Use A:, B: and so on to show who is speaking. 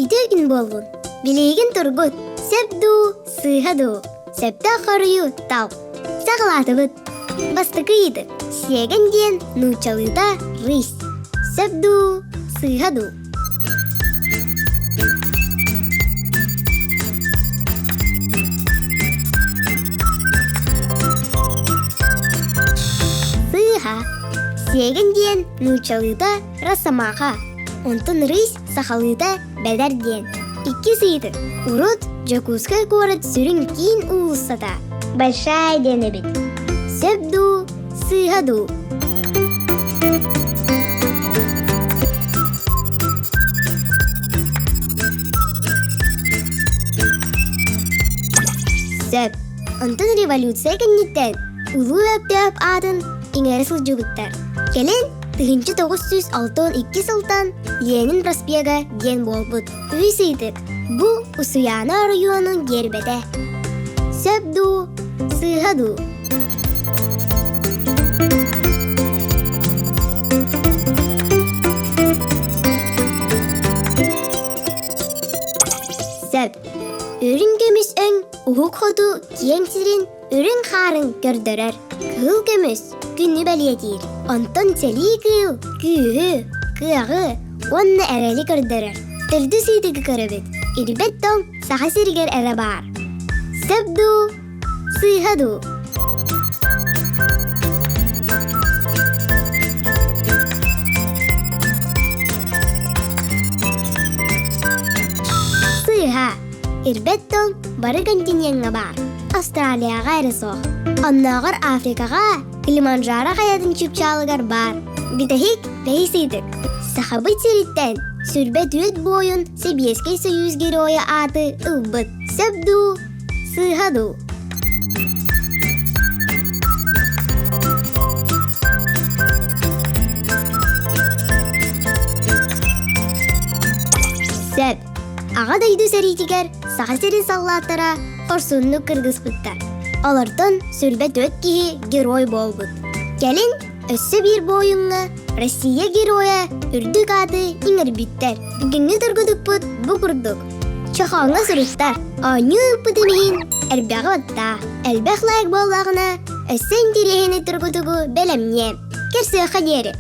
A: İdegin bolun. Bilegin turgut. Sebdu, sığhadu. Sebta koruyu tav. Sağlatıbıt. Bastıkıydı. Segen diyen nuçalıda rıs. Sebdu, sığhadu. Sığha. Segen diyen nuçalıda rasamaha. Онтон рысь сахалыда бәдәр диен. Иккисейді. Урут жакускай город сүрін кейін уылсада. Большая дені бит. Сөбду, сыгаду. Сөп. Онтон революция кәннеттен. Улу өп-төп атын иңерісіл жүгіттер. Келен 1962 сылтан Ленин проспега ден болбут. Үйсейдік. Бұл Усуяна районun гербеде. Сөбду, сыгаду. Сөп. Өрін көміс өң, ұғық ходу кең сирин, өрін қарын көрдірер. Кыл көміс, күнні бәлетер. Онтон сәли кыл, күйі, кығы, онны әрәлі көрдірер. Түрді сейдігі көрібіт. Ирбеттон саға сиргер әрі бар. Сөбду, сыгаду. Сыға. Ирбеттон бары континентға бар. Австралияға әрі соқ. Оннағыр Африкаға Килиманджаро қаядың чүпчалығар бар. Бітахик бәйсейдік. Сақабыт серіттен сүрбе түйет бойын Себескей союз героя аты ұлбыт. Сөбду, сыгаду. Сөп. Аға дайды сәритігер саға серін саллаттара қорсунны кыргыз бұттар. Олардың сүрбе төт кихи герой болбыт. Келін өссі бір бойынға Россия героя үрдік аты иңір біттер. Бүгінгі тұргыдық бұт бұ күрдік. Чақаңға сұрықтар. Аны ұппытымейін әрбәғі отта. Әлбәқ лайық болағына өссі интерегені тұргыдығы бәлемне. Керсі қадері.